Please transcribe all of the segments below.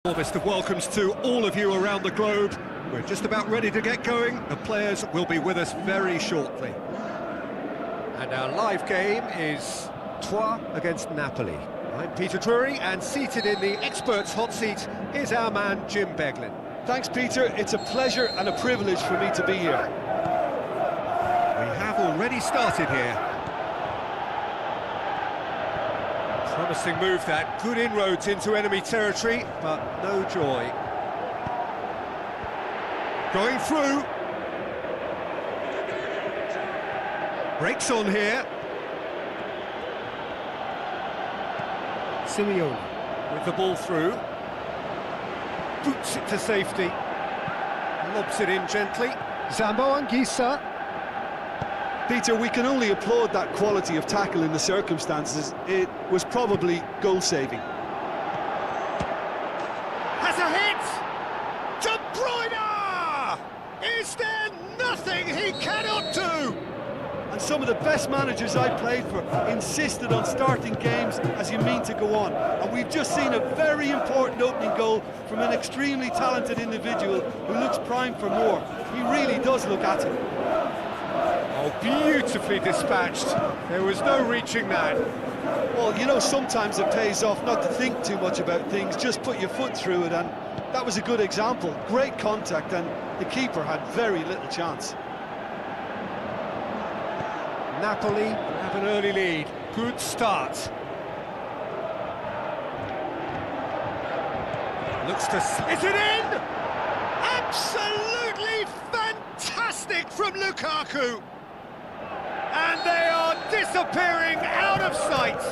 Warmest of welcomes to all of you around the globe. We're just about ready to get going. The players will be with us very shortly. And our live game is Troyes against Napoli. I'm Peter Drury, and seated in the experts' hot seat is our man Jim Beglin. Thanks, Peter. It's a pleasure and a privilege for me to be here. We have already started here. Promising move that, good inroads into enemy territory, but no joy. Going through. Breaks on here. Simeone with the ball through. Boots it to safety. Lobs it in gently. Zambo and Bisa. Peter, we can only applaud that quality of tackle in the circumstances. It was probably goal-saving. Has a hit! De Bruyne! Is there nothing he cannot do? And some of the best managers I played for insisted on starting games as you mean to go on. And we've just seen a very important opening goal from an extremely talented individual who looks primed for more. He really does look at it. Oh, beautifully dispatched. There was no reaching that. Well, you know, sometimes it pays off not to think too much about things, just put your foot through it, and that was a good example. Great contact, and the keeper had very little chance. Napoli have an early lead. Good start. Looks to... Is it in? Absolutely fantastic from Lukaku! And they are disappearing out of sight.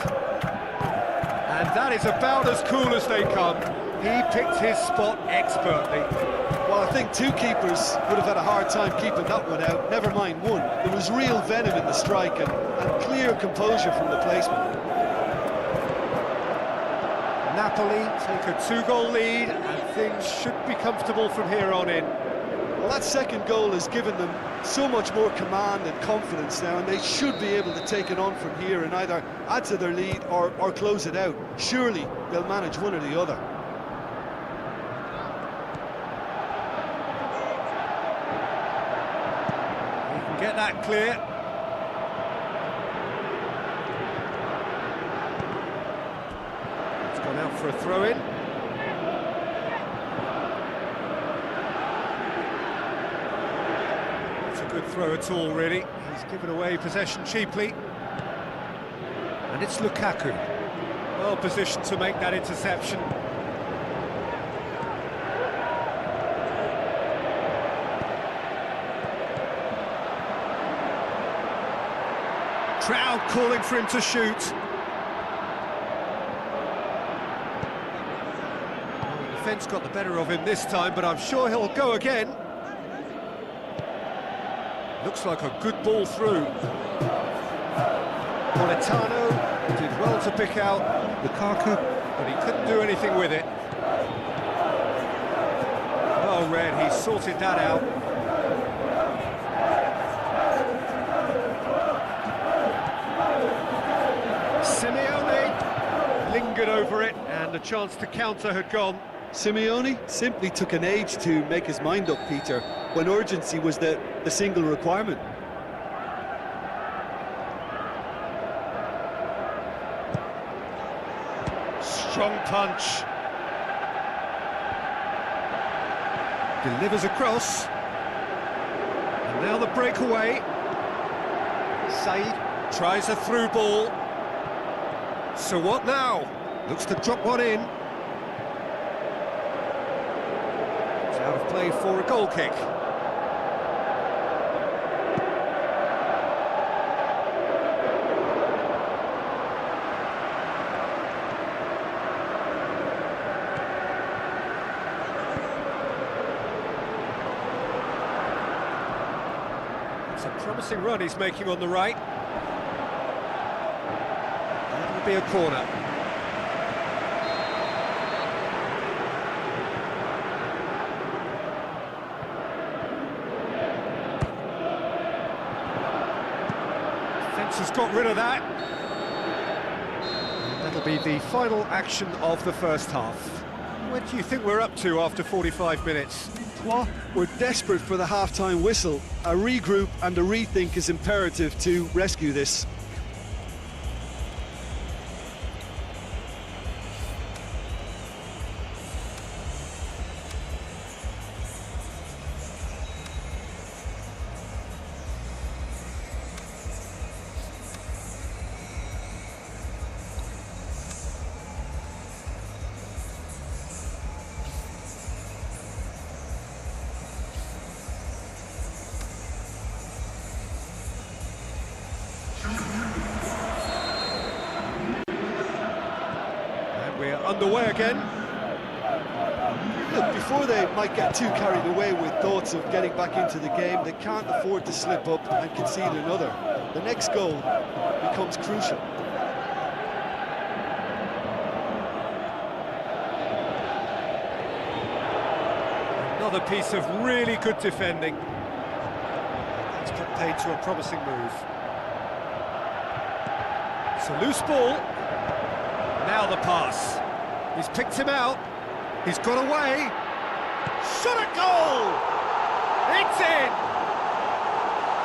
And that is about as cool as they come. He picked his spot expertly. Well, I think two keepers would have had a hard time keeping that one out, never mind one. There was real venom in the strike and clear composure from the placement. Napoli take a two-goal lead, and things should be comfortable from here on in. Well, that second goal has given them so much more command and confidence now, and they should be able to take it on from here and either add to their lead or close it out. Surely they'll manage one or the other. He can get that clear. It's gone out for a throw-in. Good throw at all, really. He's given away possession cheaply. And it's Lukaku. Well positioned to make that interception. Crowd calling for him to shoot. Well, the defence got the better of him this time, but I'm sure he'll go again. Looks like a good ball through. Politano did well to pick out Lukaku, but he couldn't do anything with it. Well read, he sorted that out. Simeone lingered over it, and the chance to counter had gone. Simeone simply took an age to make his mind up, Peter, when urgency was the single requirement. Strong punch. Delivers across. And now the breakaway. Said tries a through ball. So what now? Looks to drop one in. Out of play for a goal kick. It's a promising run he's making on the right. That'll be a corner. Has got rid of that. That'll be the final action of the first half. What do you think we're up to after 45 minutes? What? We're desperate for the half-time whistle. A regroup and a rethink is imperative to rescue this. We're underway again. Look, before they might get too carried away with thoughts of getting back into the game, they can't afford to slip up and concede another. The next goal becomes crucial. Another piece of really good defending. That's put paid to a promising move. It's a loose ball. Now the pass. He's picked him out. He's got away. Shot at goal! It's in!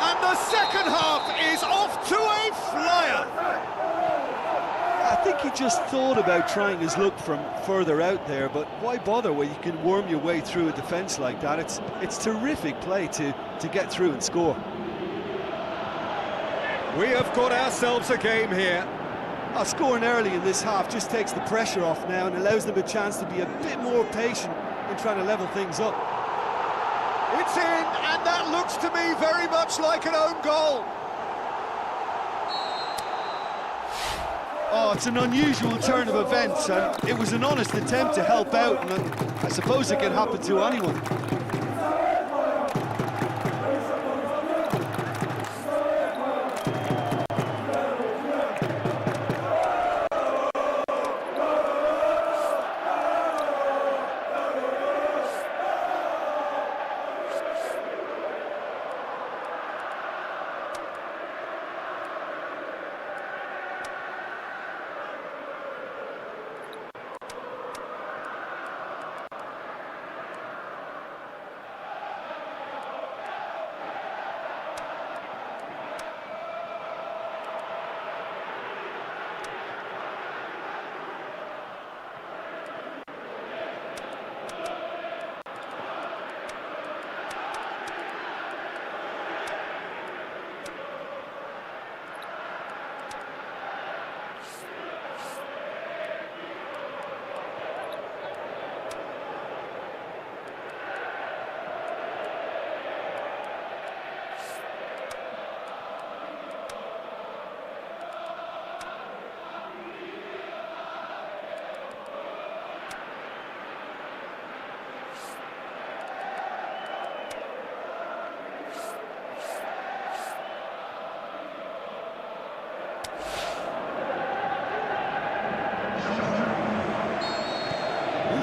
And the second half is off to a flyer! I think he just thought about trying his luck from further out there, but why bother when you can worm your way through a defence like that? It's terrific play to get through and score. We have got ourselves a game here. Scoring early in this half just takes the pressure off now and allows them a chance to be a bit more patient in trying to level things up. It's in, and that looks to me very much like an own goal. Oh, it's an unusual turn of events, and it was an honest attempt to help out, and I suppose it can happen to anyone.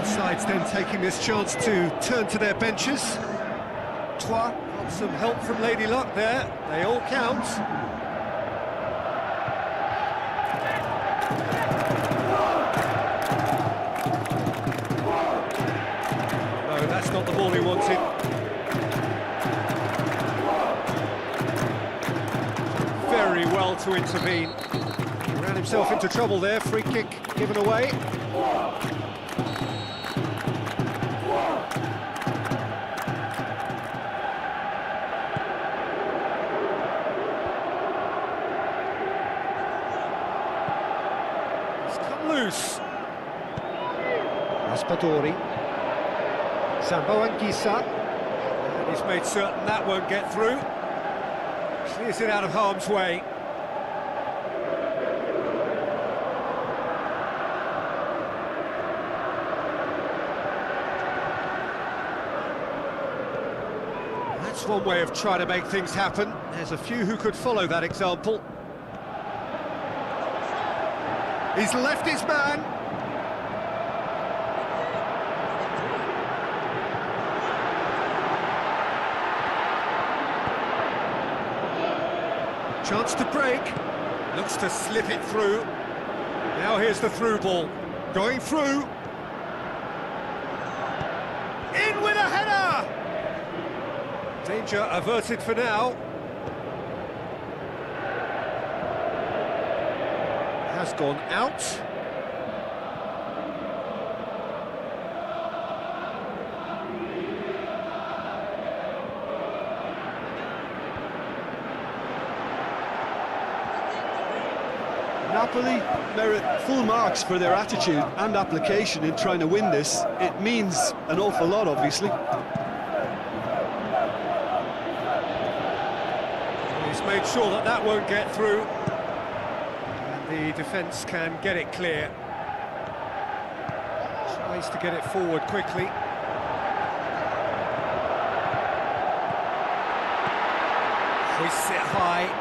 Sides then taking this chance to turn to their benches. Troyes got some help from Lady Luck there. They all count. No, that's not the ball he wanted. Very well to intervene. He ran himself into trouble there. Free kick given away. Loose. Raspadori. Sambo and Bisa. And he's made certain that won't get through. Clears it out of harm's way. That's one way of trying to make things happen. There's a few who could follow that example. He's left his man. Chance to break. Looks to slip it through. Now here's the through ball. Going through. Danger averted for now. Has gone out. Napoli merit full marks for their attitude and application in trying to win this. It means an awful lot, obviously. He's made sure that that won't get through. And the defence can get it clear. Tries to get it forward quickly. Hoists it high.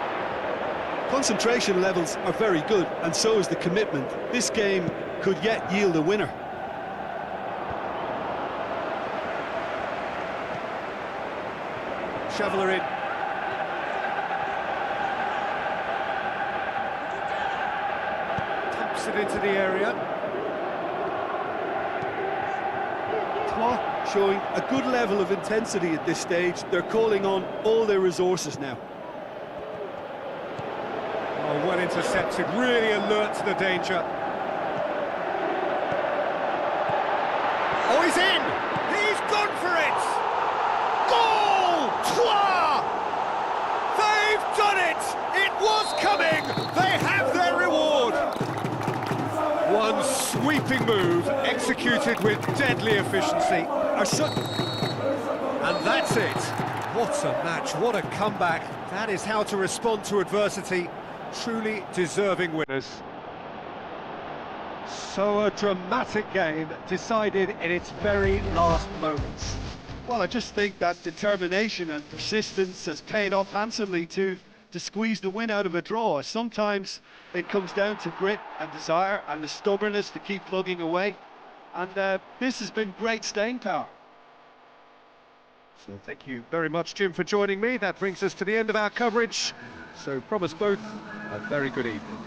Concentration levels are very good, and so is the commitment. This game could yet yield a winner. Shoveler in. Taps it into the area. Troyes showing a good level of intensity at this stage. They're calling on all their resources now. Oh, well intercepted, really alert to the danger. Oh, he's in! He's gone for it! Goal! Troyes! They've done it! It was coming! They have their reward! One sweeping move, executed with deadly efficiency. And that's it! What a match, what a comeback. That is how to respond to adversity. Truly deserving winners. So a dramatic game decided in its very last moments. Well, I just think that determination and persistence has paid off handsomely to squeeze the win out of a draw. Sometimes it comes down to grit and desire and the stubbornness to keep plugging away. And this has been great staying power. So thank you very much, Jim, for joining me. That brings us to the end of our coverage. So promise both a very good evening.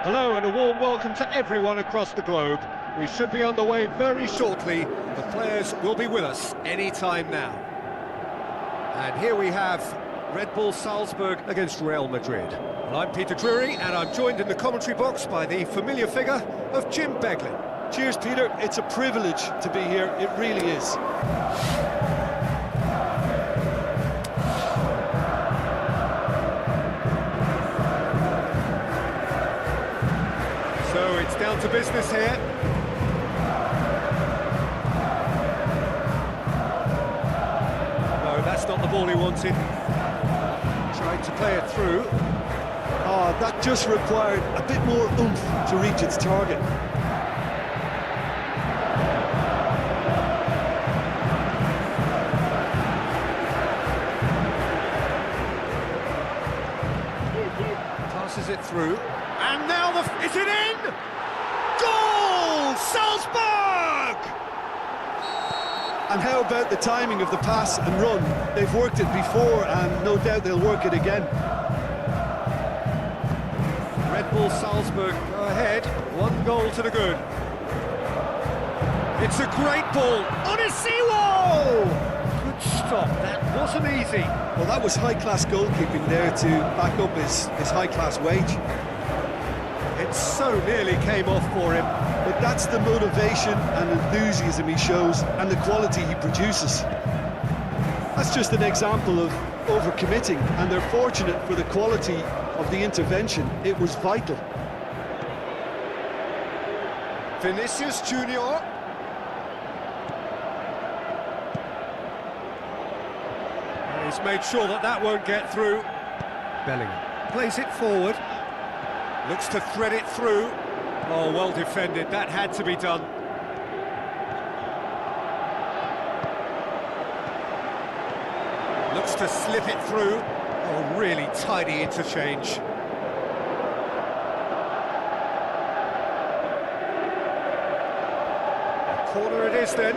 Hello and a warm welcome to everyone across the globe. We should be underway very shortly. The players will be with us any time now. And here we have Red Bull Salzburg against Real Madrid. Well, I'm Peter Drury and I'm joined in the commentary box by the familiar figure of Jim Beglin. Cheers, Peter. It's a privilege to be here. It really is. So it's down to business here. No, that's not the ball he wanted. Tried to play it through. Oh, that just required a bit more oomph to reach its target. Passes it through. And now is it in? Goal! Salzburg! And how about the timing of the pass and run? They've worked it before and no doubt they'll work it again. Red Bull Salzburg go ahead, 1 goal to the good. It's a great ball, Onisiwo! Good stop, that wasn't easy. Well, that was high-class goalkeeping there to back up his high-class wage. It so nearly came off for him. But that's the motivation and enthusiasm he shows and the quality he produces. That's just an example of overcommitting, and they're fortunate for the quality of the intervention. It was vital. Vinicius Junior. He's made sure that won't get through. Bellingham plays it forward. Looks to thread it through. Oh, well defended. That had to be done. Looks to slip it through. Oh, really tidy interchange. Corner it is then.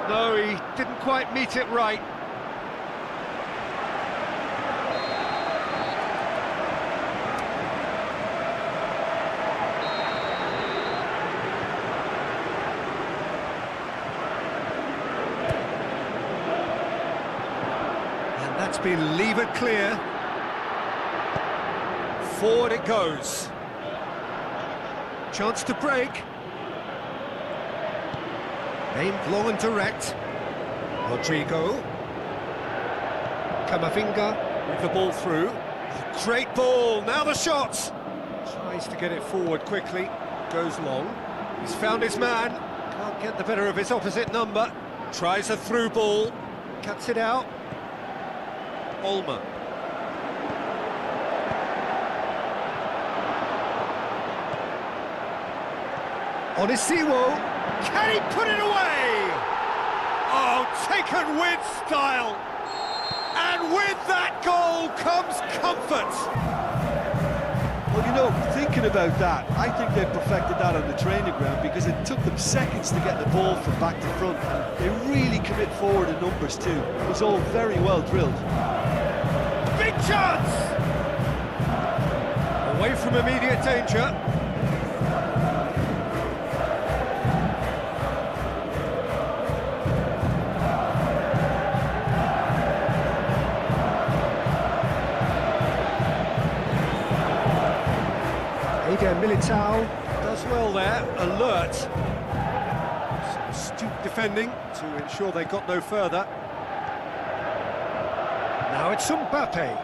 No, he didn't quite meet it right. And that's been levered clear. Forward it goes. Chance to break. Aimed long and direct. Rodrigo. Camavinga with the ball through. Great ball, now the shot! Tries to get it forward quickly, goes long. He's found his man, can't get the better of his opposite number. Tries a through ball, cuts it out. Olmo. Onisiwo. Can he put it away? Oh, taken with style. And with that goal comes comfort. Well, you know, thinking about that, I think they perfected that on the training ground because it took them seconds to get the ball from back to front. And they really commit forward in numbers too. It was all very well drilled. Big chance! Away from immediate danger. Militao does well there, alert. Some astute defending to ensure they got no further. Now it's Mbappe.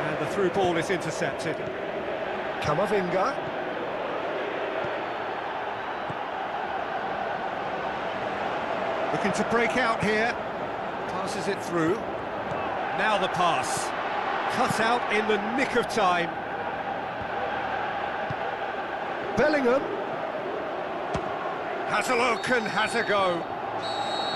And the through ball is intercepted. Camavinga. Looking to break out here. Passes it through. Now the pass. Cut out in the nick of time. Bellingham has a look and has a go.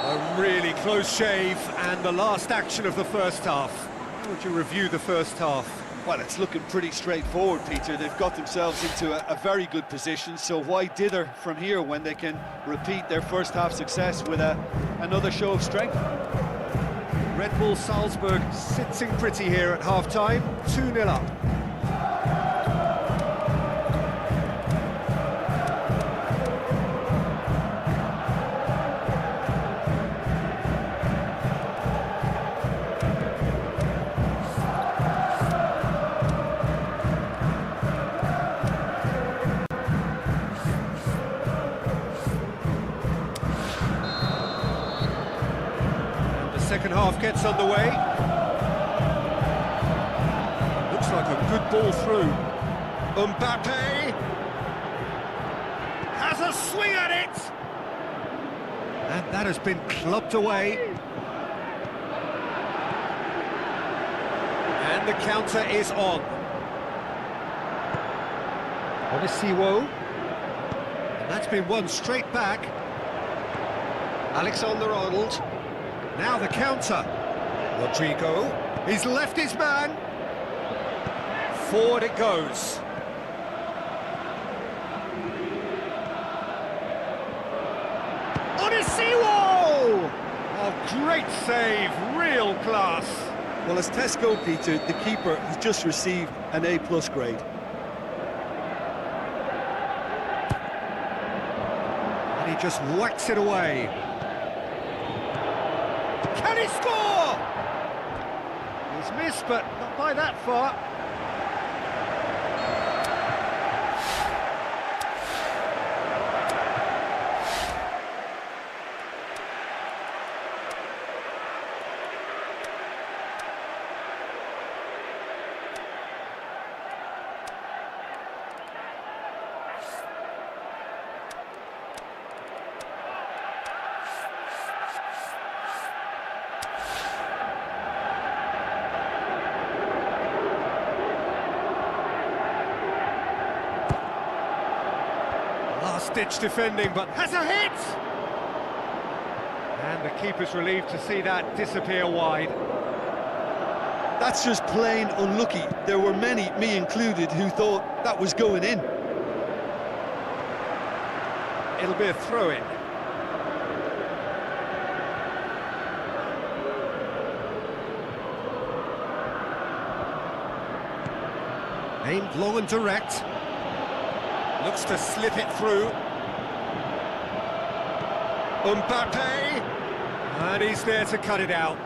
A really close shave and the last action of the first half. How would you review the first half? Well, it's looking pretty straightforward, Peter. They've got themselves into a very good position, so why dither from here when they can repeat their first half success with another show of strength? Red Bull Salzburg sitting pretty here at half-time, 2-0 up. Second half gets underway. Looks like a good ball through. Mbappe has a swing at it, and that has been clubbed away. And the counter is on. Onisiwo, and that's been won straight back. Alexander-Arnold. Now the counter. Rodrigo, he's left his man. Forward it goes. Onisiwo! Oh, great save, real class. Well, as Tesco, Peter, the keeper has just received an A+ grade. And he just whacks it away. Can he score? He's missed, but not by that far. Last-ditch defending, but has a hit! And the keeper's relieved to see that disappear wide. That's just plain unlucky. There were many, me included, who thought that was going in. It'll be a throw-in. Aimed long and direct. Looks to slip it through. Mbappe! And he's there to cut it out.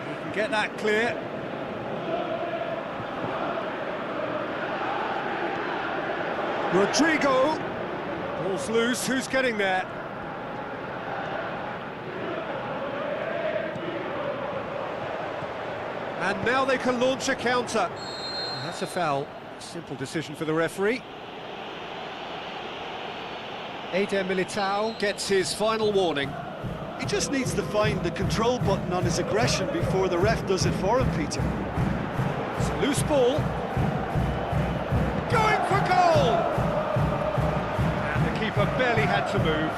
He can get that clear. Rodrigo! Ball's loose, who's getting there? And now they can launch a counter. That's a foul. Simple decision for the referee. Eder Militao gets his final warning. He just needs to find the control button on his aggression before the ref does it for him, Peter. It's a loose ball. Going for goal! And the keeper barely had to move.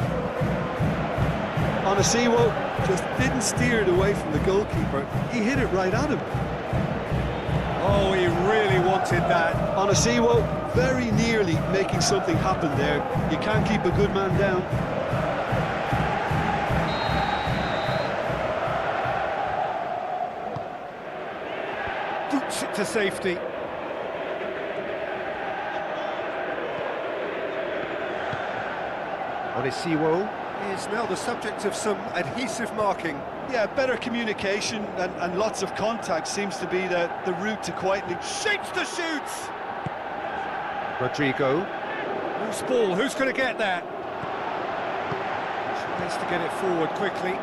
Onisiwo just didn't steer it away from the goalkeeper. He hit it right at him. Oh, he really wanted that. Onisiwo very nearly making something happen there. You can't keep a good man down. Boots it to safety. Onisiwo is now the subject of some adhesive marking. Yeah, better communication and lots of contact seems to be the route to quietly... Shapes to shoot! Rodrigo. Loose ball, who's going to get that? Tries to get it forward quickly.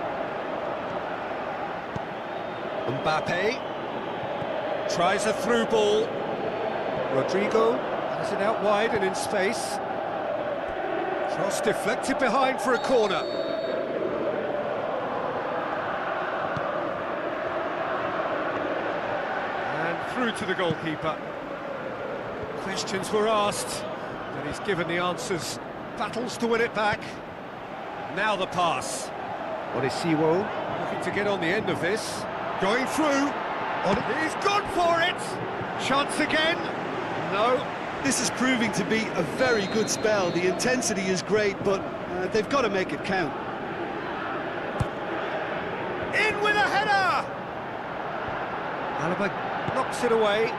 Mbappe. Tries a through ball. Rodrigo has it out wide and in space. Cross deflected behind for a corner. And through to the goalkeeper. Questions were asked, but he's given the answers. Battles to win it back. Now the pass. Onisiwo looking to get on the end of this. Going through. He's gone for it! Chance again? No. This is proving to be a very good spell. The intensity is great, but they've got to make it count. In with a header! Alaba knocks it away.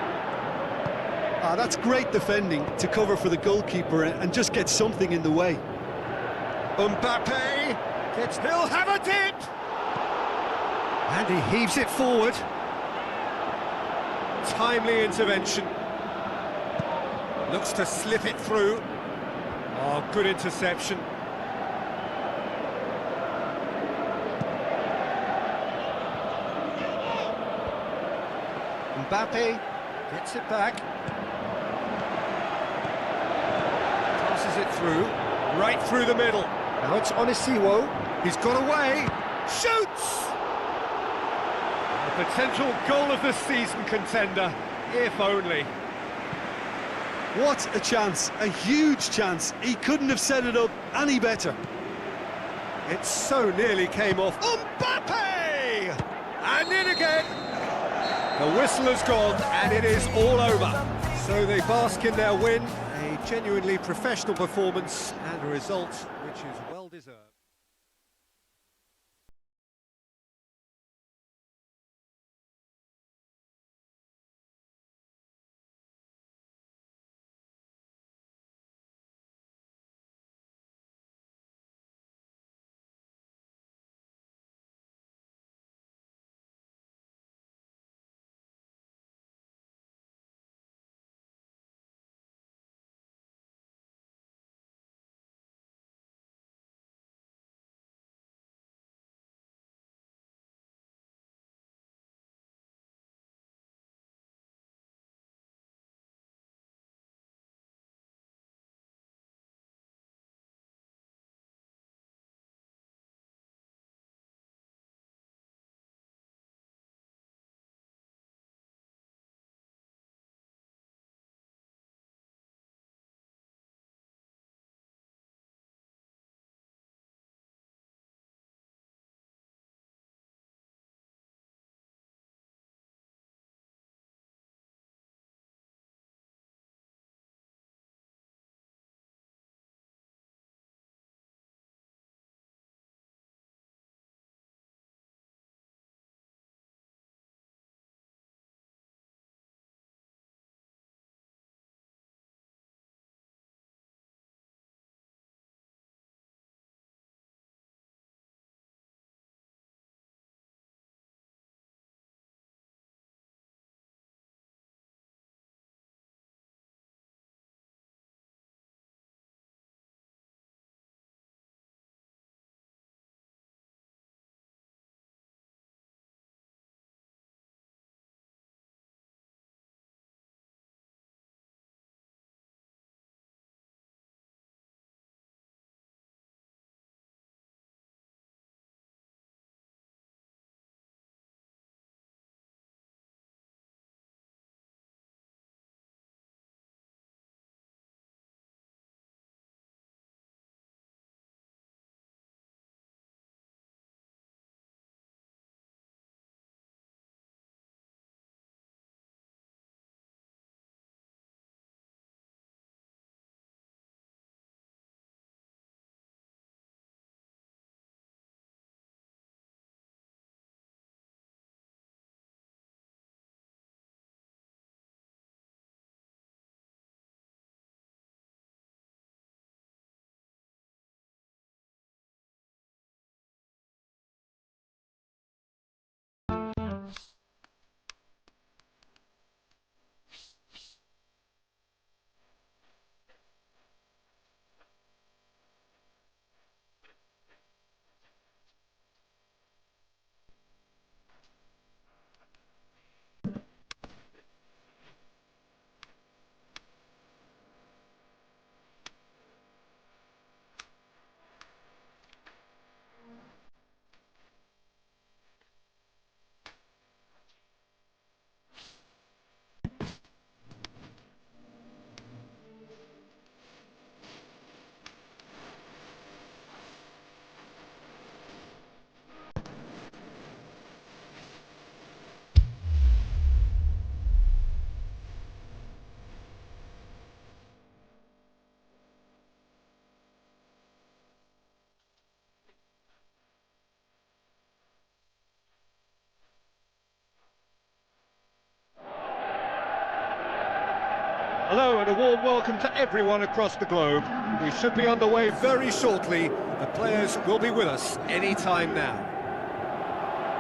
That's great defending to cover for the goalkeeper and just get something in the way. Mbappe gets, he'll have it! And he heaves it forward. Timely intervention. Looks to slip it through. Oh, good interception. Mbappe gets it back. Passes it through, right through the middle. Now it's Onisiwo. He's got away. Shoots! A potential goal of the season contender, if only. What a chance, a huge chance. He couldn't have set it up any better. It so nearly came off. Mbappe! And in again. The whistle has gone and it is all over. So they bask in their win, a genuinely professional performance and a result which is well deserved. Hello and a warm welcome to everyone across the globe. We should be underway very shortly. The players will be with us any time now.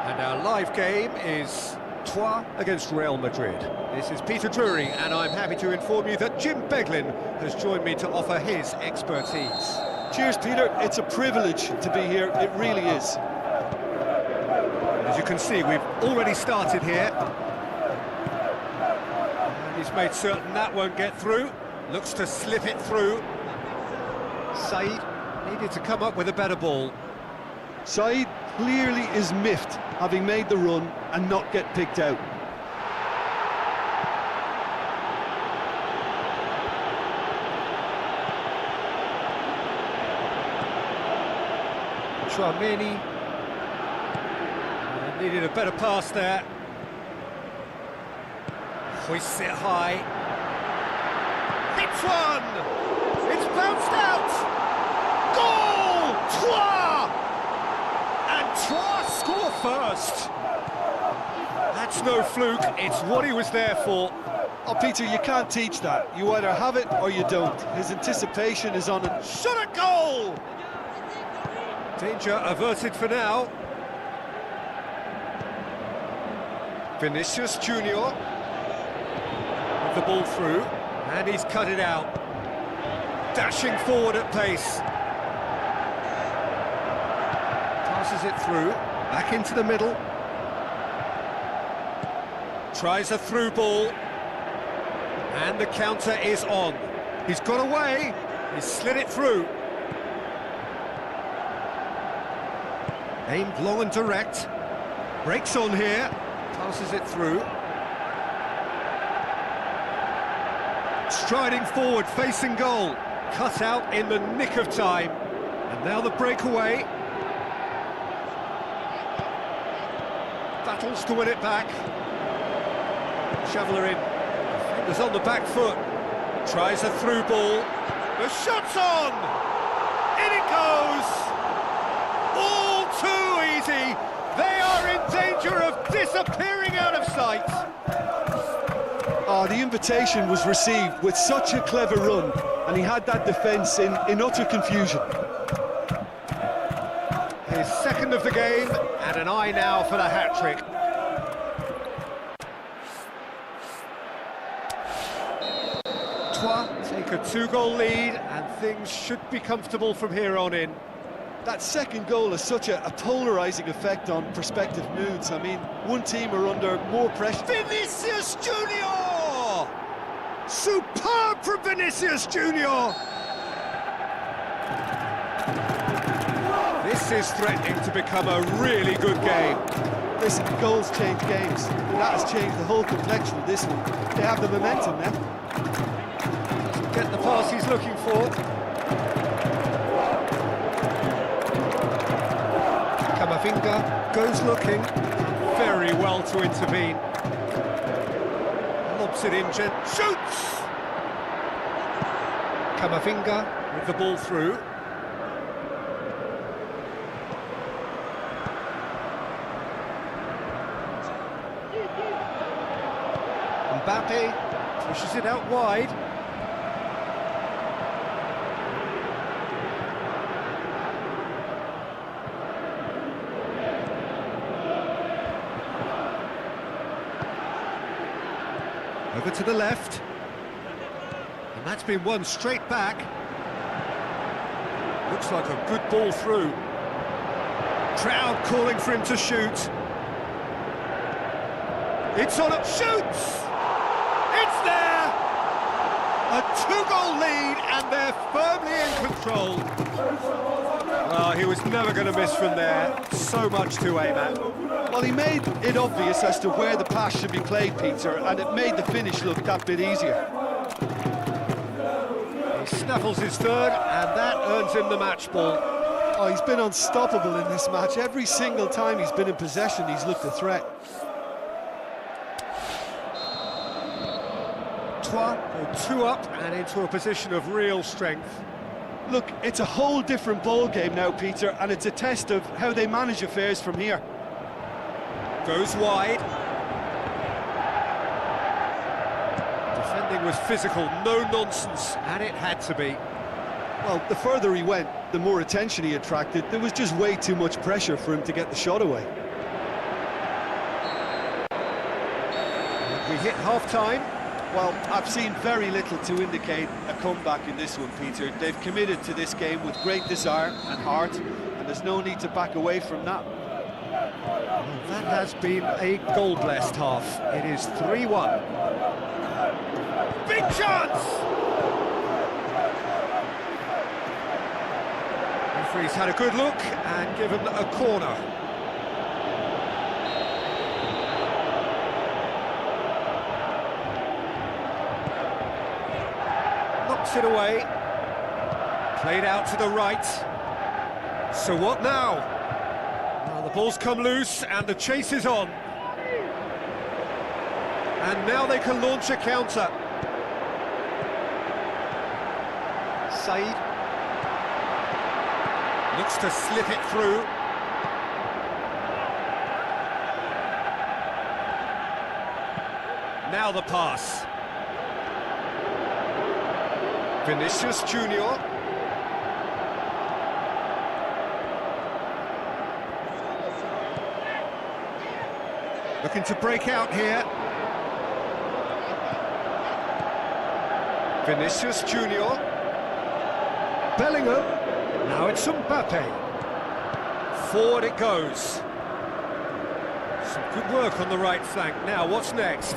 And our live game is Troyes against Real Madrid. This is Peter Drury, and I'm happy to inform you that Jim Beglin has joined me to offer his expertise. Cheers, Peter. It's a privilege to be here. It really is. As you can see, we've already started here. He's made certain that won't get through. Looks to slip it through. Said needed to come up with a better ball. Said clearly is miffed, having made the run and not get picked out. Tramini needed a better pass there. Hoists it high. Hits one! It's bounced out! Goal! Troyes! And Troyes score first! That's no fluke, it's what he was there for. Oh, Peter, you can't teach that. You either have it or you don't. His anticipation is on it. Shot at goal! Danger averted for now. Vinicius Junior. The ball through, and he's cut it out. Dashing forward at pace. Passes it through, back into the middle. Tries a through ball. And the counter is on. He's got away, he's slid it through. Aimed long and direct. Breaks on here, passes it through. Striding forward, facing goal. Cut out in the nick of time. And now the breakaway. Battles to win it back. Shoveler in. Defenders on the back foot. Tries a through ball. The shot's on! In it goes! All too easy. They are in danger of disappearing out of sight. Oh, the invitation was received with such a clever run, and he had that defence in utter confusion. His second of the game, and an eye now for the hat-trick. Troyes take a 2-goal lead, and things should be comfortable from here on in. That second goal has such a polarising effect on prospective moods. I mean, one team are under more pressure. Vinicius Junior! Superb from Vinicius Junior! This is threatening to become a really good game. Listen, goals change games. That has changed the whole complexion of this one. They have the momentum now. Doesn't get the pass he's looking for. Camavinga goes looking. Very well to intervene. Lobs it in, shoots! Camavinga with the ball through. Mbappe pushes it out wide. Over to the left, and that's been won straight back. Looks like a good ball through. Crowd calling for him to shoot. It's on, shoots! It's there! A 2-goal lead, and they're firmly in control. Well, he was never going to miss from there. So much to aim at. Well, he made it obvious as to where the pass should be played, Peter, and it made the finish look that bit easier. He snaffles his third, and that earns him the match ball. Oh, he's been unstoppable in this match. Every single time he's been in possession, he's looked a threat. Troyes go 2 up and into a position of real strength. Look, it's a whole different ball game now, Peter, and it's a test of how they manage affairs from here. Goes wide. Defending was physical, no nonsense, and it had to be. Well, the further he went, the more attention he attracted. There was just way too much pressure for him to get the shot away. We hit half-time. Well, I've seen very little to indicate a comeback in this one, Peter. They've committed to this game with great desire and heart, and there's no need to back away from that. That has been a goal-blessed half. It is 3-1. Big chance! Referee's had a good look and given a corner. Knocks it away. Played out to the right. So what now? Well, the ball's come loose and the chase is on. And now they can launch a counter. Said looks to slip it through. Now the pass. Vinicius Junior. Looking to break out here. Vinicius Junior. Bellingham. Now it's Mbappe. Forward it goes. Some good work on the right flank. Now, what's next?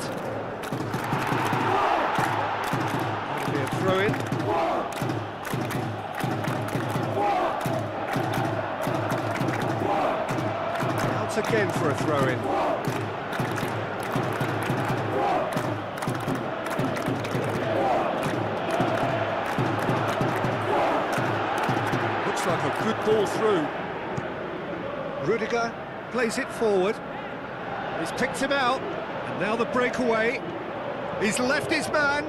That'll be a throw-in. Out again for a throw-in. Like a good ball through. Rudiger plays it forward. He's picked him out, and now the breakaway. He's left his man.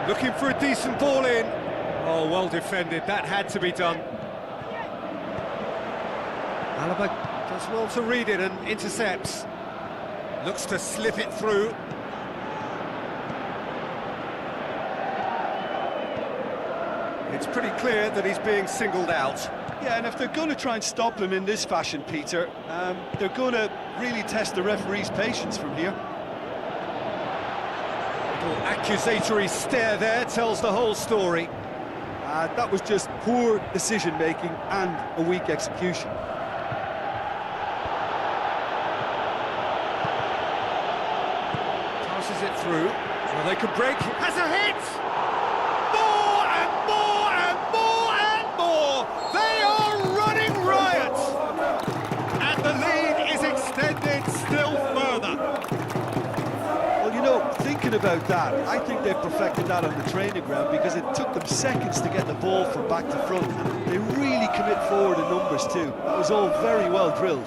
Looking for a decent ball in. Oh, well defended. That had to be done. Alaba does well to read it and intercepts. Looks to slip it through. It's pretty clear that he's being singled out. Yeah, and if they're going to try and stop him in this fashion, Peter, they're going to really test the referee's patience from here. Little accusatory stare there tells the whole story. That was just poor decision-making and a weak execution. Passes it through. Well, they could break. Has a hit! They are running riot! And the lead is extended still further. Well, you know, thinking about that, I think they've perfected that on the training ground because it took them seconds to get the ball from back to front. They really commit forward in numbers too. That was all very well drilled.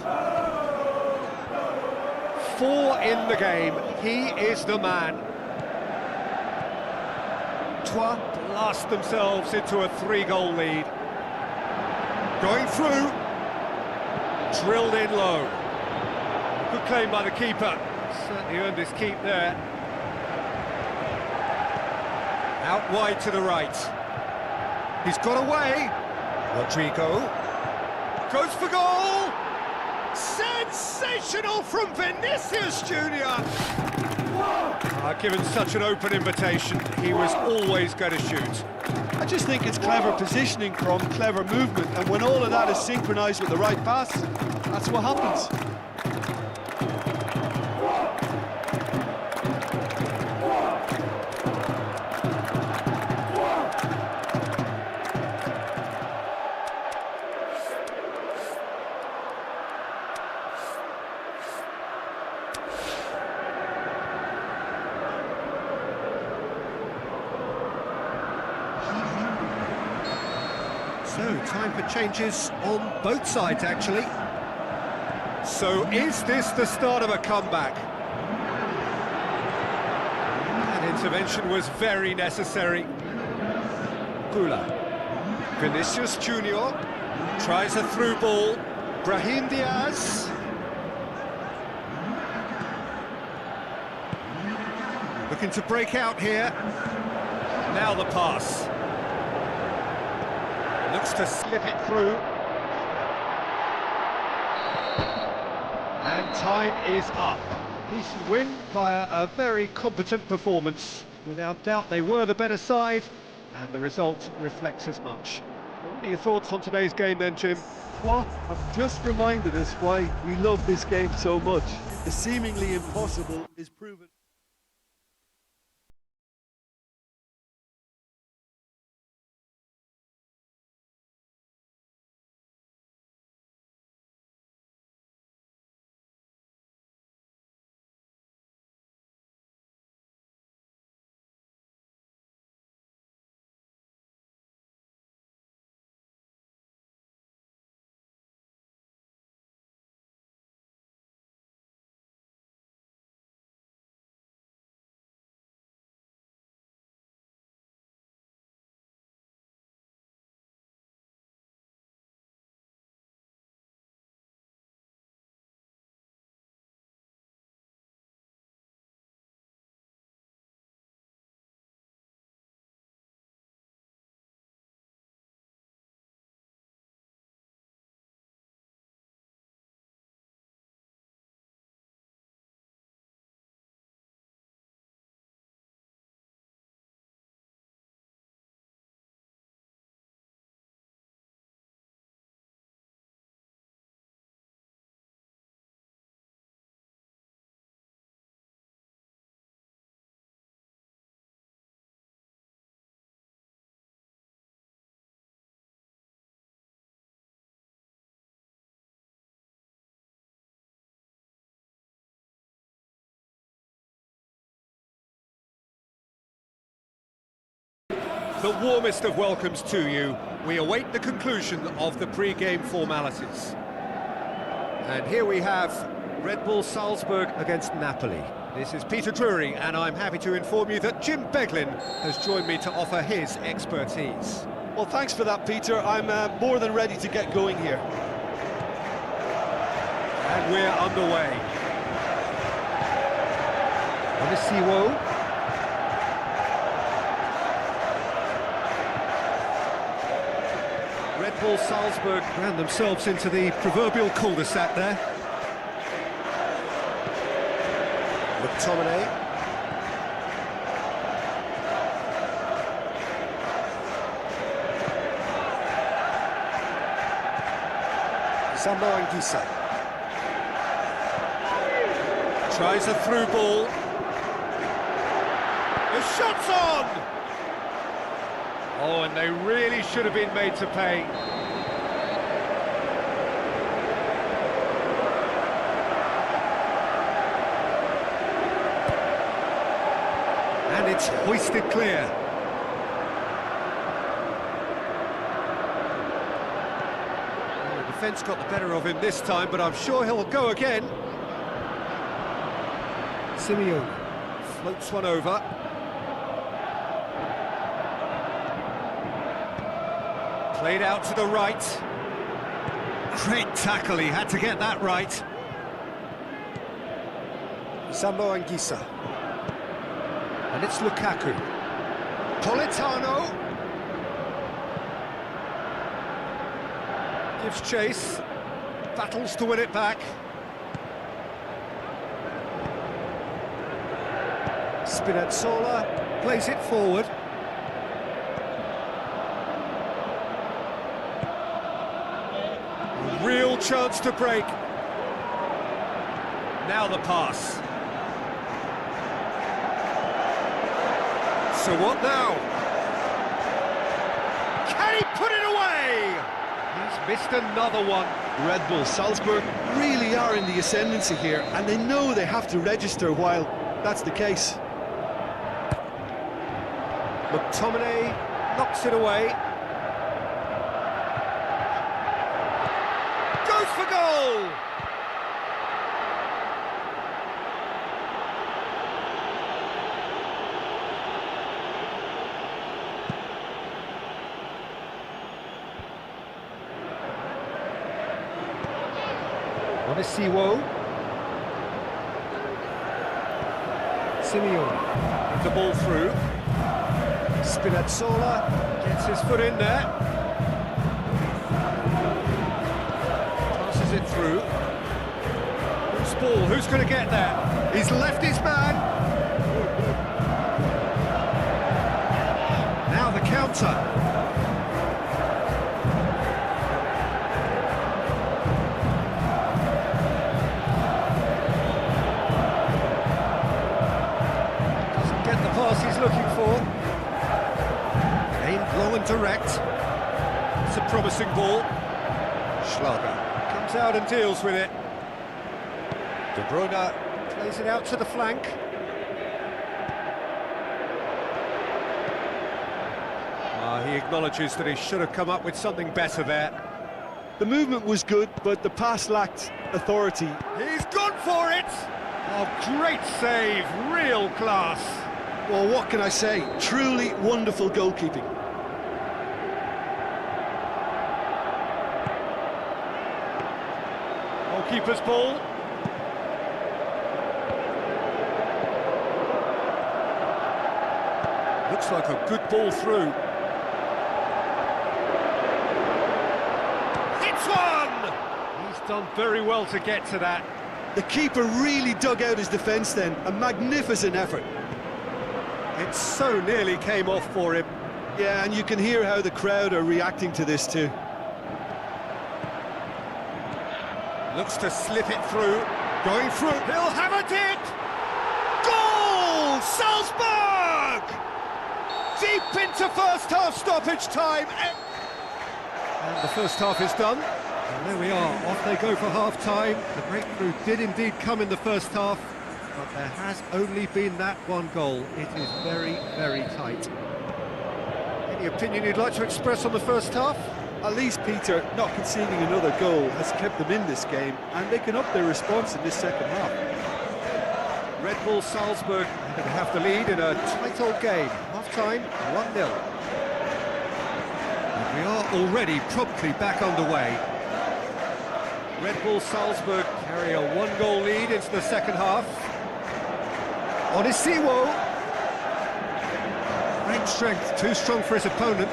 4 in the game. He is the man. Troyes blast themselves into a 3-goal lead. Going through, drilled in low. Good claim by the keeper. Certainly earned his keep there. Out wide to the right. He's got away. Rodrigo goes for goal. Sensational from Vinicius Junior. Given such an open invitation, he was always going to shoot. I just think it's clever positioning from clever movement, and when all of that is synchronised with the right pass, that's what happens. So, time for changes on both sides, actually. So, is this the start of a comeback? That intervention was very necessary. Gula. Vinicius Junior tries a through ball. Brahim Diaz. looking to break out here. Now the pass. Looks to slip it through. And time is up. Decent win via a very competent performance. Without doubt they were the better side, and the result reflects as much. What are your thoughts on today's game then, Jim? What have just reminded us why we love this game so much. The seemingly impossible is proven. The warmest of welcomes to you. We await the conclusion of the pre-game formalities. And here we have Red Bull Salzburg against Napoli. This is Peter Drury, and I'm happy to inform you that Jim Beglin has joined me to offer his expertise. Well, thanks for that, Peter. I'm more than ready to get going here. And we're underway. Onisiwo. Red Bull Salzburg ran themselves into the proverbial cul-de-sac there. McTominay. Samuel Bisa. Tries a through ball. The shot's on! Oh, and they really should have been made to pay. And it's hoisted clear. Well, the defence got the better of him this time, but I'm sure he'll go again. Simeone floats one over. Played out to the right. Great tackle, he had to get that right. Sambo Anguissa. And it's Lukaku. Politano. Gives chase. Battles to win it back. Spinazzola plays it forward. Real chance to break. Now the pass. So what now? Can he put it away? He's missed another one. Red Bull Salzburg really are in the ascendancy here, and they know they have to register while that's the case. McTominay knocks it away. Goes for goal! Onisiwo. Simeone. With the ball through. Spinazzola gets his foot in there. Passes it through. Who's ball? Who's going to get there? He's left his man. Now the counter. He's looking for. Aimed low and direct. It's a promising ball. Schlager comes out and deals with it. De Bruyne plays it out to the flank. He acknowledges that he should have come up with something better there. The movement was good, but the pass lacked authority. He's gone for it! Oh, great save, real class. Well, what can I say? Truly wonderful goalkeeping. Goalkeeper's ball. Looks like a good ball through. Hits one! He's done very well to get to that. The keeper really dug out his defence then. A magnificent effort. It so nearly came off for him. Yeah, and you can hear how the crowd are reacting to this too. Looks to slip it through. Going through. He'll have it! Goal! Salzburg! Deep into first half stoppage time. And the first half is done. And there we are. Off they go for half-time. The breakthrough did indeed come in the first half. But there has only been that one goal. It is very, very tight. Any opinion you'd like to express on the first half? At least, Peter, not conceding another goal has kept them in this game, and they can up their response in this second half. Red Bull Salzburg going to have the lead in a tight old game. Half-time, 1-0. And we are already promptly back underway. Red Bull Salzburg carry a one-goal lead into the second half. Onisiwo. Great strength, too strong for his opponent.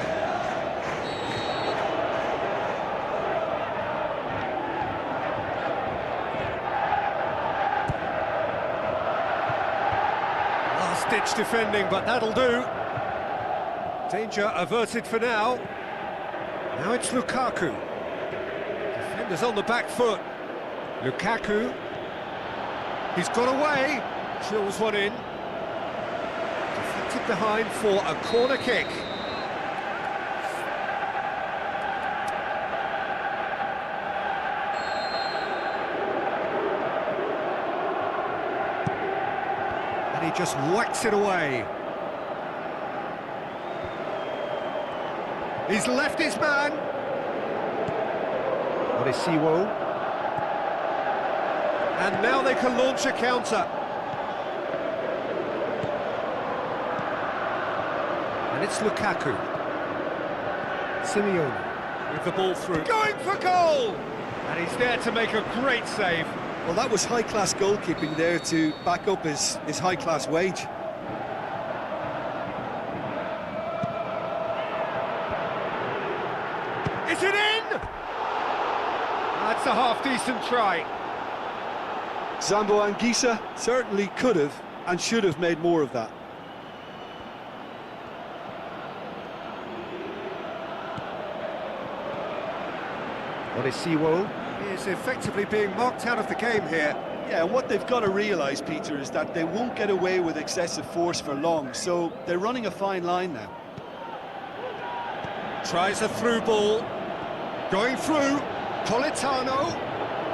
Last-ditch defending, but that'll do. Danger averted for now. Now it's Lukaku. Defenders on the back foot. Lukaku. He's got away. Drills one in. Deflected behind for a corner kick. And he just whacks it away. He's left his man. Onisiwo. And now they can launch a counter. And it's Lukaku. Simeone with the ball through. Going for goal! And he's there to make a great save. Well, that was high-class goalkeeping there to back up his high-class wage. Is it in? That's a half-decent try. Zambo Anguissa certainly could have and should have made more of that. Onisiwo is effectively being marked out of the game here. Yeah, and what they've got to realise, Peter, is that they won't get away with excessive force for long, so they're running a fine line now. Tries a through ball. Going through. Politano.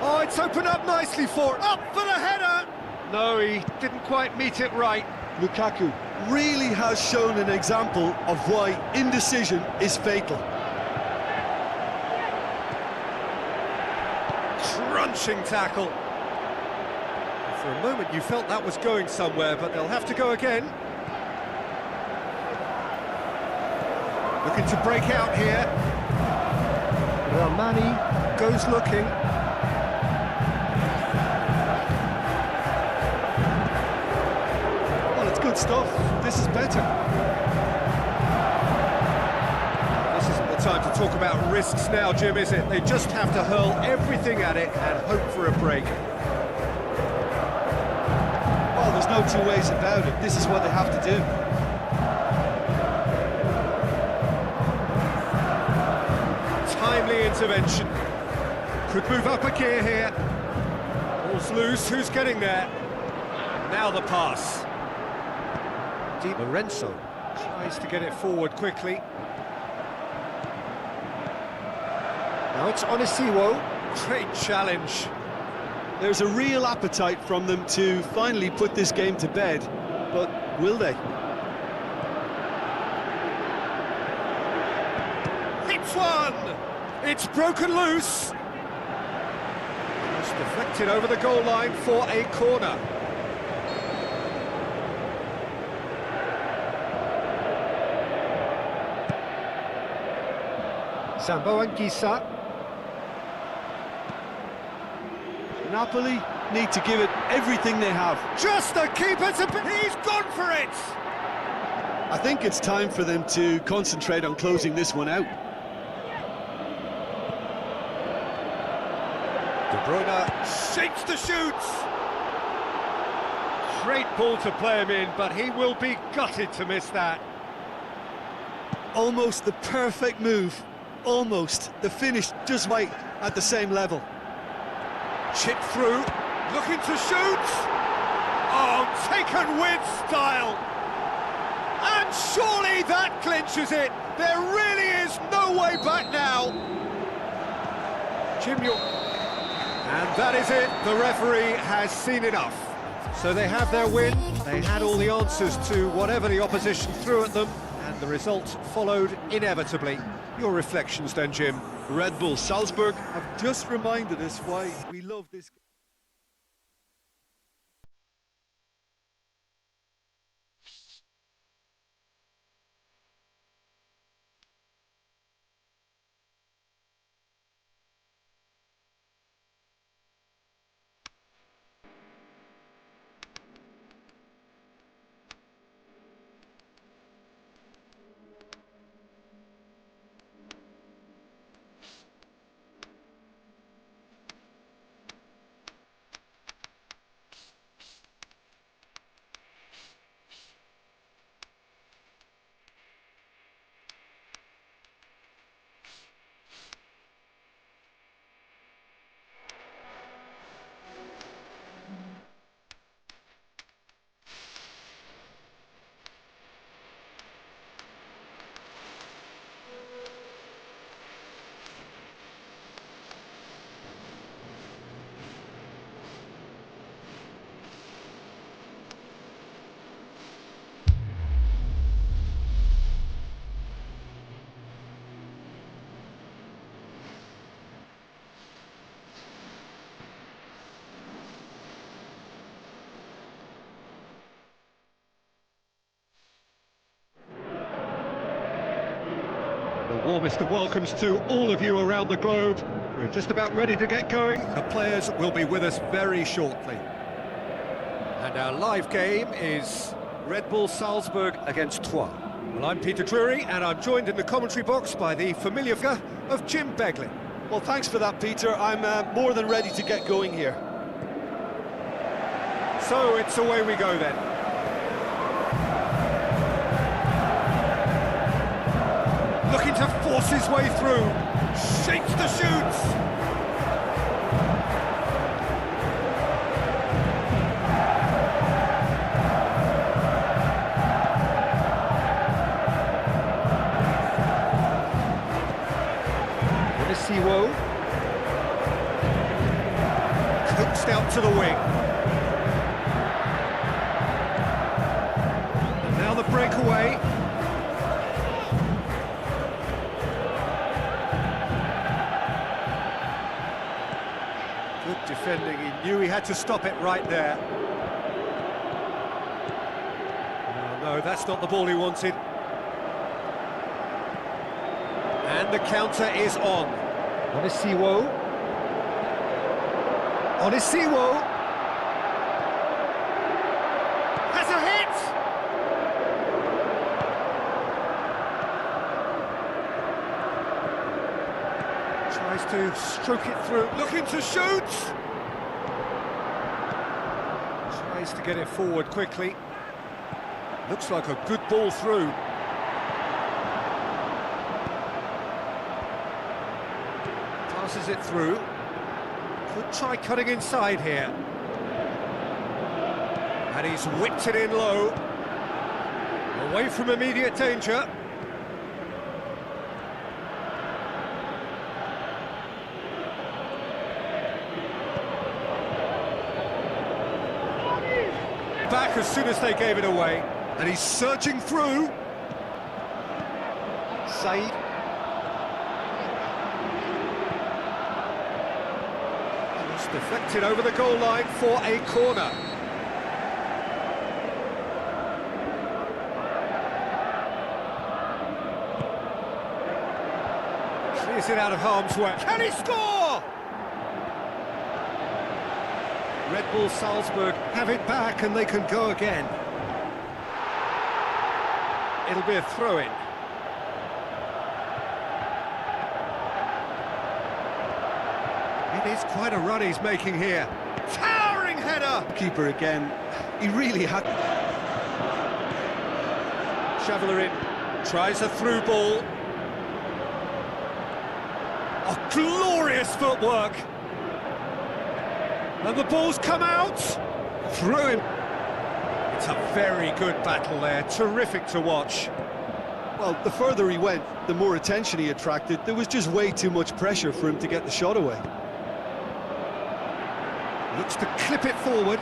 Oh, it's opened up nicely for... Up for the header! No, he didn't quite meet it right. Lukaku really has shown an example of why indecision is fatal. Crunching tackle. For a moment you felt that was going somewhere, but they'll have to go again. Looking to break out here. Ramani goes looking. Well, it's good stuff. this is better. This isn't the time to talk about risks now, Jim, is it? They just have to hurl everything at it and hope for a break. Well, there's no two ways about it. This is what they have to do. Timely intervention. Could move up a gear here. Ball's loose, who's getting there? Now the pass. Di Lorenzo tries to get it forward quickly. Now it's Onisiwo. Great challenge. There's a real appetite from them to finally put this game to bed, but will they? It's one! It's broken loose! It's deflected over the goal line for a corner. Sambo and Bisa. Napoli need to give it everything they have. Just the keeper to... He's gone for it! I think it's time for them to concentrate on closing this one out. De Bruyne shapes the shoots. Great ball to play him in, but he will be gutted to miss that. Almost the perfect move. Almost. The finish just right at the same level. Chip through, looking to shoot. Oh, taken with style. And surely that clinches it. There really is no way back now. Jim, and that is it. The referee has seen enough. So they have their win. They had all the answers to whatever the opposition threw at them, and the result followed inevitably. Your reflections then, Jim? Red Bull Salzburg have just reminded us why we love this game. The warmest of welcomes to all of you around the globe. We're just about ready to get going. The players will be with us very shortly. And our live game is Red Bull Salzburg against Troyes. Well, I'm Peter Drury, and I'm joined in the commentary box by the familiar figure of Jim Beglin. Well, thanks for that, Peter. I'm more than ready to get going here. So it's away we go then. Looking to force his way through. Shakes the shoots. Onisiwo. Coaxed out to the wing. And now the breakaway. Good defending, he knew he had to stop it right there. Oh, no, that's not the ball he wanted. And the counter is on. Onisiwo. Onisiwo. Has a hit! Tries to stroke it through, looking to shoot! Tries to get it forward quickly. Looks like a good ball through. Passes it through. Could try cutting inside here. And he's whipped it in low. Away from immediate danger. Back as soon as they gave it away. And he's surging through. Said. Just deflected over the goal line for a corner. Clears it out of harm's way. Can he score? Red Bull Salzburg have it back and they can go again. It'll be a throw-in. It is quite a run he's making here. Towering header! Keeper again, he really had... Shoveler in, tries a through ball. Oh, glorious footwork! And the ball's come out! Through him. It's a very good battle there, terrific to watch. Well, the further he went, the more attention he attracted. There was just way too much pressure for him to get the shot away. Looks to clip it forward.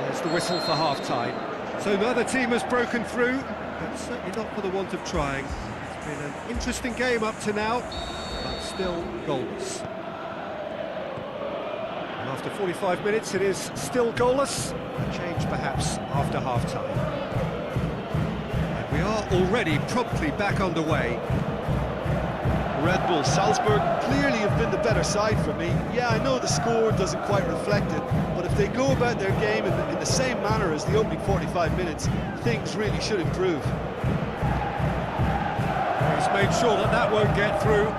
There's the whistle for half-time. So neither team has broken through, but certainly not for the want of trying. It's been an interesting game up to now, but still goalless. And after 45 minutes, it is still goalless. A change perhaps after half-time. And we are already promptly back underway. Red Bull Salzburg clearly have been the better side for me. Yeah, I know the score doesn't quite reflect it, but if they go about their game in the same manner as the opening 45 minutes, things really should improve. He's made sure that that won't get through.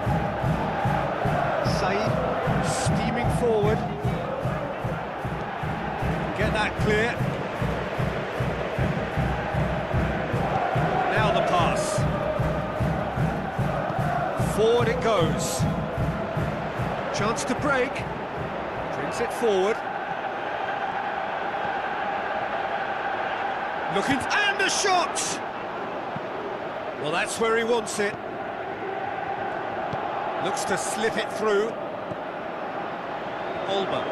Said steaming forward. Get that clear. Now the pass. Forward it goes. Chance to break. Brings it forward. Looking, and a shot! Well, that's where he wants it. Looks to slip it through. Olmer.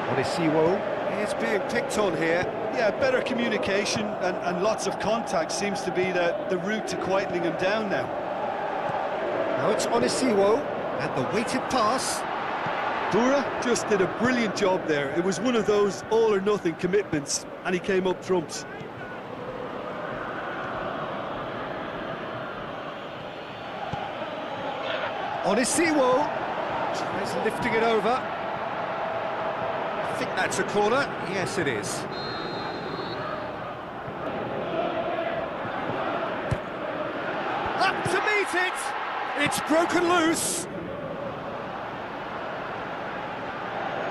Onisiwo is being picked on here. Yeah, better communication and lots of contact seems to be the route to quietening him down now. Now it's Onisiwo, and the weighted pass. Bura just did a brilliant job there. It was one of those all-or-nothing commitments, and he came up trumps. Onisiwo tries lifting it over. I think that's a corner. Yes, it is. Up to meet it! It's broken loose.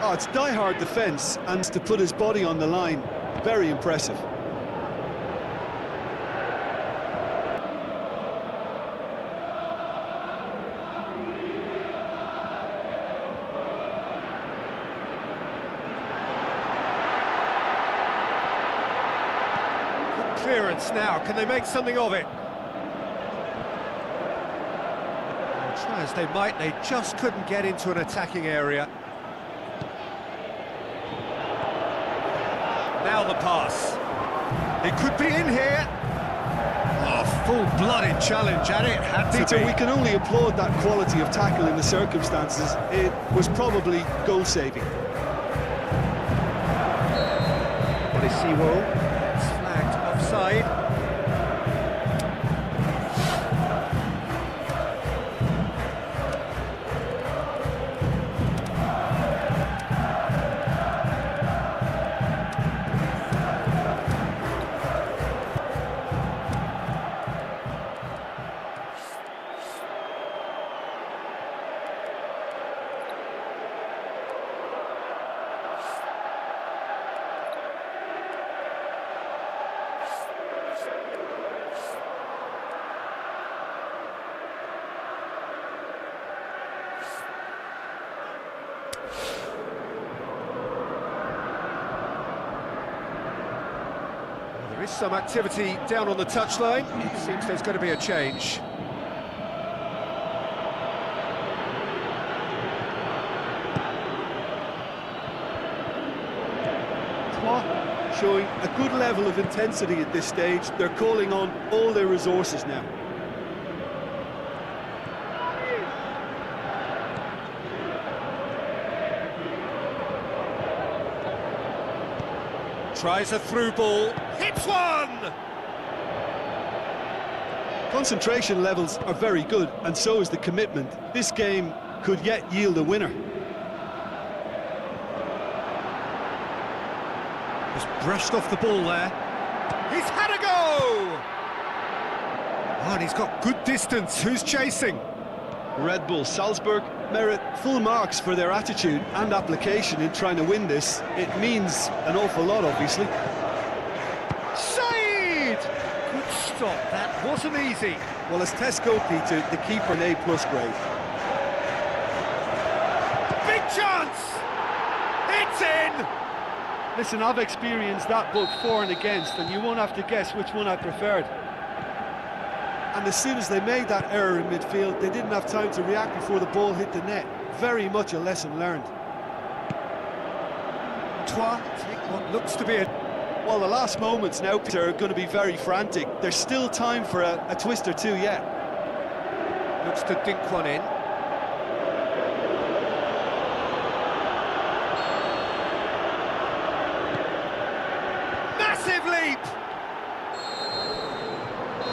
Oh, it's die-hard defence, and to put his body on the line. Very impressive. Good clearance now. Can they make something of it? Try as they might, they just couldn't get into an attacking area. Now the pass. It could be in here. Oh, full-blooded challenge, and it had to Peter, be. we can only applaud that quality of tackle in the circumstances. It was probably goal-saving. Onisiwo, it's flagged offside. There is some activity down on the touchline. It seems there's going to be a change. Showing a good level of intensity at this stage. They're calling on all their resources now. Tries a through ball, hits one! Concentration levels are very good, and so is the commitment. This game could yet yield a winner. Just brushed off the ball there. He's had a go! Oh, and he's got good distance. Who's chasing? Red Bull Salzburg merit full marks for their attitude and application in trying to win this. It means an awful lot, obviously. Said! Good stop, that wasn't easy. Well, as Tesco, Peter, the keeper an A+ grade. Big chance! It's in! Listen, I've experienced that both for and against, and you won't have to guess which one I preferred. And as soon as they made that error in midfield, they didn't have time to react before the ball hit the net. Very much a lesson learned. Troyes take what looks to be a... Well, the last moments now, Peter, are going to be very frantic. There's still time for a twist or two yet. Looks to dink one in. Massive leap!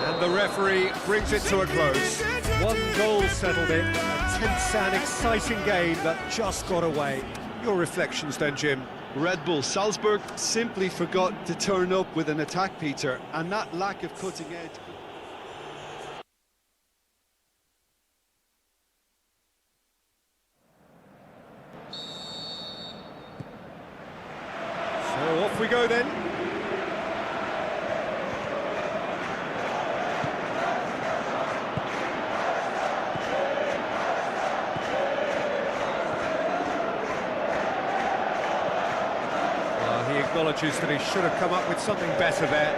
And the referee brings it to a close. One goal settled it. A tense and exciting game that just got away. Your reflections then, Jim? Red Bull Salzburg simply forgot to turn up with an attack, Peter, and that lack of cutting edge. So off we go then. He acknowledges that he should have come up with something better there.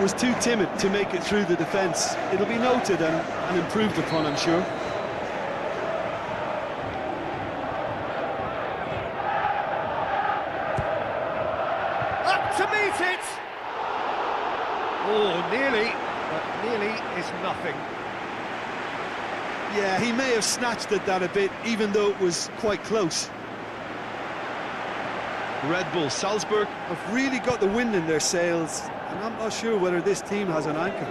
Was too timid to make it through the defence. It'll be noted and improved upon, I'm sure. Up to meet it! Oh, nearly, but nearly is nothing. Yeah, he may have snatched at that a bit, even though it was quite close. Red Bull Salzburg have really got the wind in their sails, and I'm not sure whether this team has an anchor.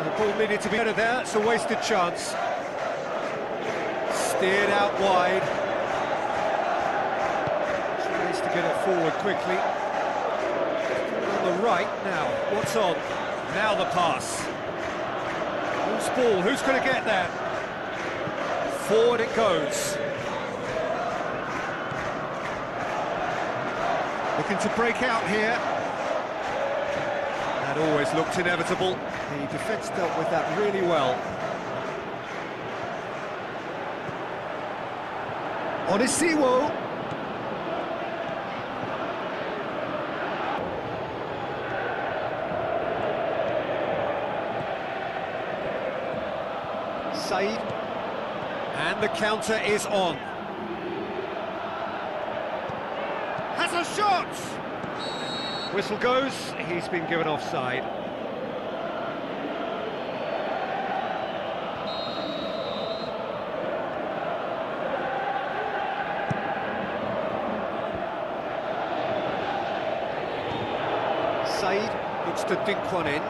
The ball needed to be better there, it's a wasted chance. Steered out wide. Tries to get it forward quickly. On the right now, what's on? Now the pass. Who's ball? Who's going to get there? Forward it goes. Looking to break out here. That always looked inevitable. The defence dealt with that really well. Onisiwo. Said, and the counter is on. Has a shot! Whistle goes, he's been given offside. Said looks to dink one in.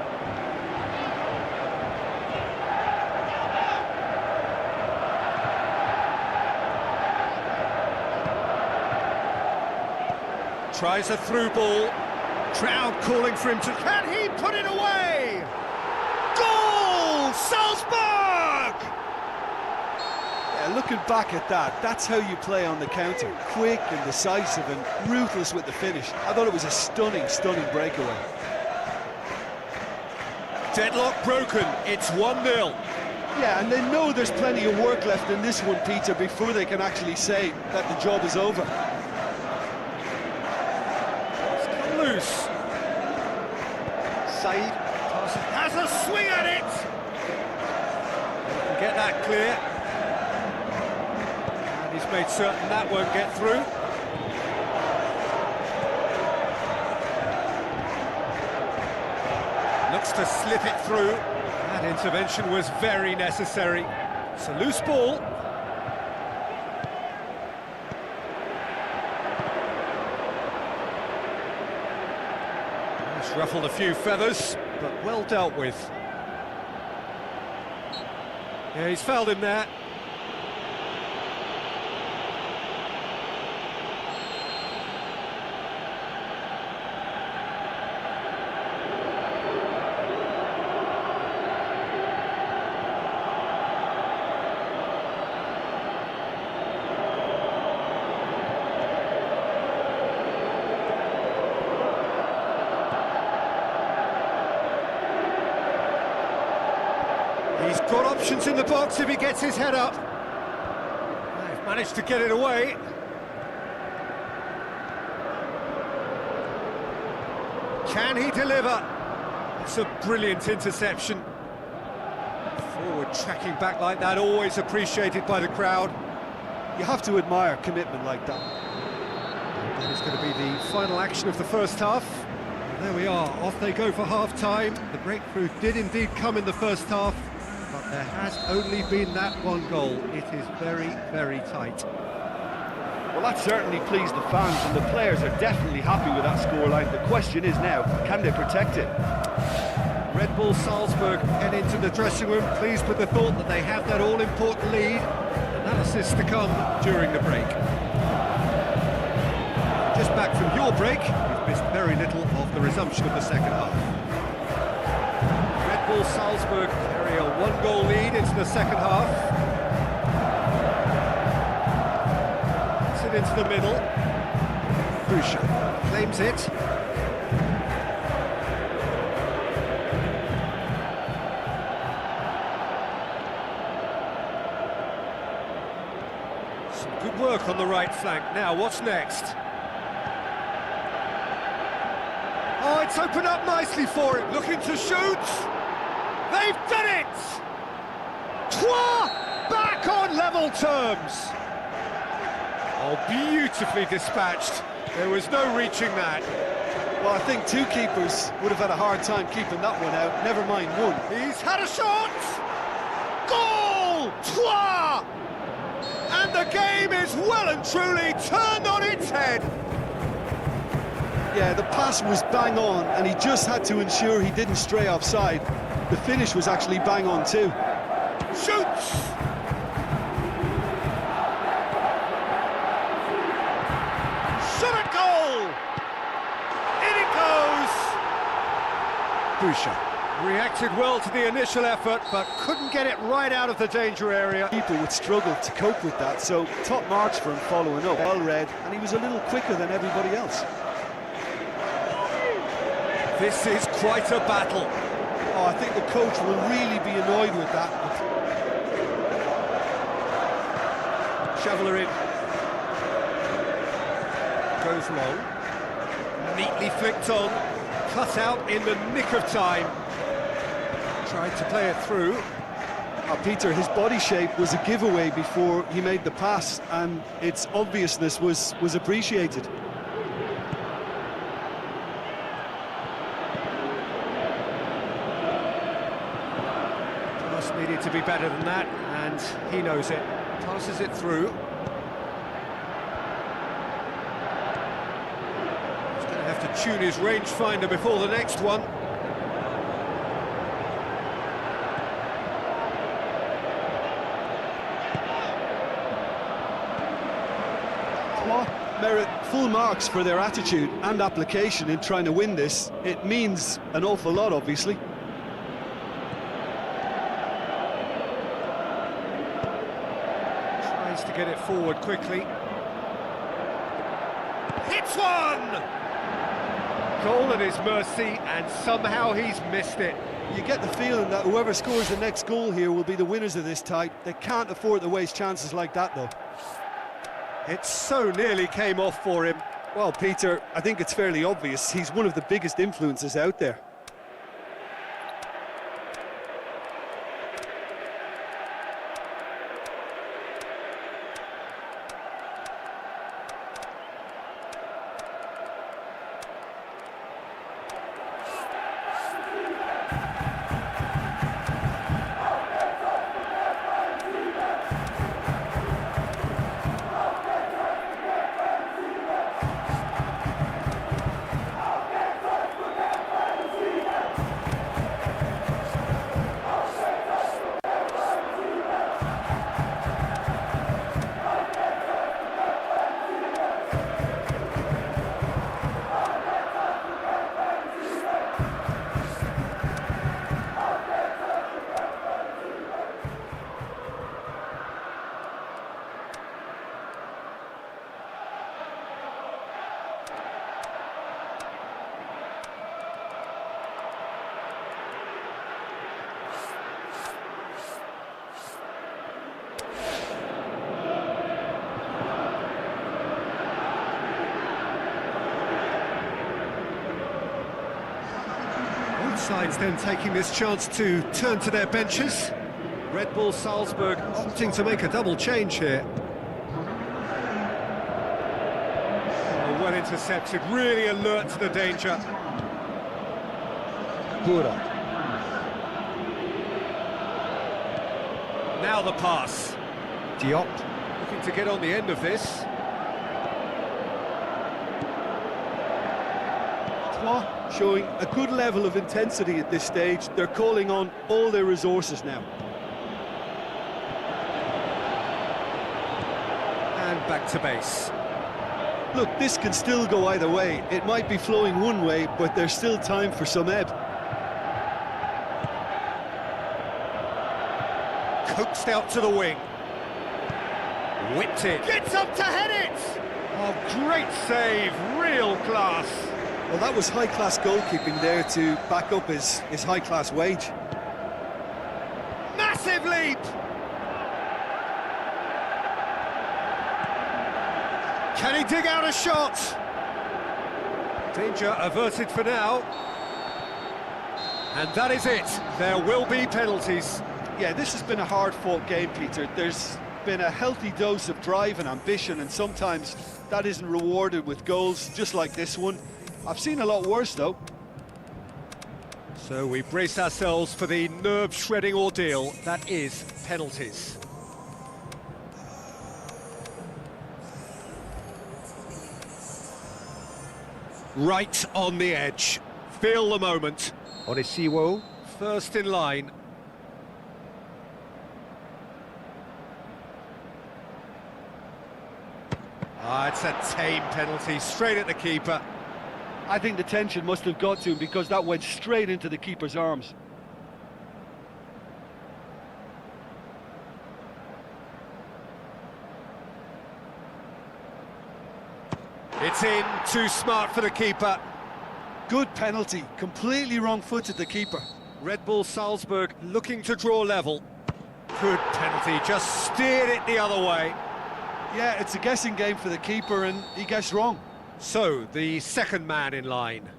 Tries a through ball. Crowd calling for him to... Can he put it away? Goal! Salzburg! Yeah, looking back at that, that's how you play on the counter. Quick and decisive and ruthless with the finish. I thought it was a stunning, stunning breakaway. Deadlock broken, it's 1-0. Yeah, and they know there's plenty of work left in this one, Peter, before they can actually say that the job is over. It's come loose. Said has a swing at it. They can get that clear. And he's made certain that won't get through. Looks to slip it through. That intervention was very necessary. It's a loose ball. It's ruffled a few feathers, but well dealt with. Yeah, he's fouled him there. He's got options in the box if he gets his head up. They've managed to get it away. Can he deliver? It's a brilliant interception. Forward tracking back like that, always appreciated by the crowd. You have to admire commitment like that. That is going to be the final action of the first half. There we are, off they go for half-time. The breakthrough did indeed come in the first half, but there has only been that one goal. It is very, very tight. Well, that certainly pleased the fans, and the players are definitely happy with that scoreline. The question is now, can they protect it? Red Bull Salzburg head into the dressing room, pleased with the thought that they have that all-important lead. Analysis to come during the break. Just back from your break, you've missed very little of the resumption of the second half. Red Bull Salzburg carry a one-goal lead into the second half. It's it into the middle. Bisa claims it. Some good work on the right flank. Now, what's next? Oh, it's opened up nicely for him, looking to shoot. They've done it! Trois back on level terms. Oh, beautifully dispatched. There was no reaching that. Well, I think two keepers would have had a hard time keeping that one out, never mind one. He's had a shot! Goal! Trois! And the game is well and truly turned on its head. Yeah, the pass was bang on, and he just had to ensure he didn't stray offside. The finish was actually bang on too. Shoots! Shot a goal! In it goes! Bisa reacted well to the initial effort, but couldn't get it right out of the danger area. People would struggle to cope with that, so top marks for him following up. Well read, and he was a little quicker than everybody else. This is quite a battle. Oh, I think the coach will really be annoyed with that. Shoveler in. Goes long. Neatly flicked on. Cut out in the nick of time. Tried to play it through. Peter, his body shape was a giveaway before he made the pass, and its obviousness was appreciated. Needed to be better than that, and he knows it. Passes it through. He's going to have to tune his rangefinder before the next one. Merit full marks for their attitude and application in trying to win this. It means an awful lot, obviously. To get it forward quickly. Hits one! Goal at his mercy, and somehow he's missed it. You get the feeling that whoever scores the next goal here will be the winners of this tie. They can't afford to waste chances like that, though. It so nearly came off for him. Well, Peter, I think it's fairly obvious. He's one of the biggest influences out there. Sides then taking this chance to turn to their benches. Red Bull Salzburg opting to make a double change here. Oh, well intercepted, really alert to the danger. Bura. Now the pass. Diop looking to get on the end of this. Showing a good level of intensity at this stage. They're calling on all their resources now. And back to base. Look, this can still go either way. It might be flowing one way, but there's still time for some ebb. Coaxed out to the wing. Whipped it. Gets up to head it! Oh, great save, real class. Well, that was high-class goalkeeping there to back up his high-class wage. Massive leap! Can he dig out a shot? Danger averted for now. And that is it. There will be penalties. Yeah, this has been a hard-fought game, Peter. There's been a healthy dose of drive and ambition, and sometimes that isn't rewarded with goals, just like this one. I've seen a lot worse, though. So we brace ourselves for the nerve-shredding ordeal that is penalties. Right on the edge. Feel the moment. Oresiwo, first in line. Ah, it's a tame penalty, straight at the keeper. I think the tension must have got to him because that went straight into the keeper's arms. It's in, too smart for the keeper. Good penalty, completely wrong-footed the keeper. Red Bull Salzburg looking to draw level. Good penalty, just steered it the other way. Yeah, it's a guessing game for the keeper and he guessed wrong. So, the second man in line.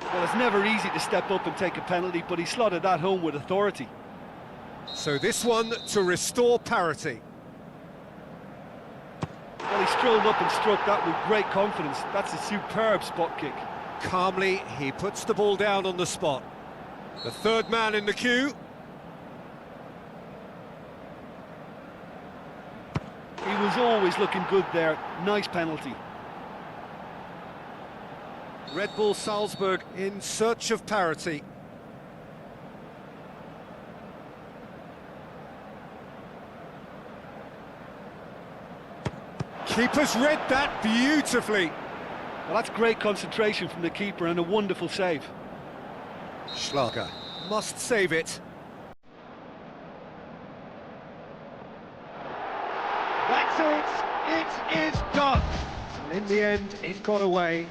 Well, it's never easy to step up and take a penalty, but he slotted that home with authority. So this one to restore parity. Well, he strolled up and struck that with great confidence. That's a superb spot kick. Calmly, he puts the ball down on the spot. The third man in the queue. He was always looking good there. Nice penalty. Red Bull Salzburg in search of parity. Keeper's read that beautifully. Well, that's great concentration from the keeper and a wonderful save. Schlager must save it. That's it. It is done. In the end, it got away.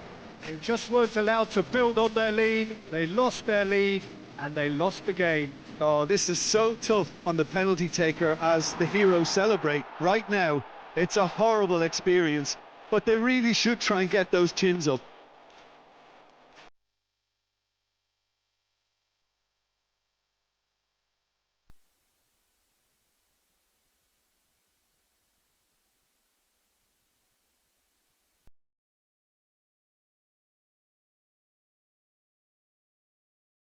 They just weren't allowed to build on their lead, they lost their lead, and they lost the game. Oh, this is so tough on the penalty taker as the heroes celebrate. Right now, it's a horrible experience, but they really should try and get those chins up.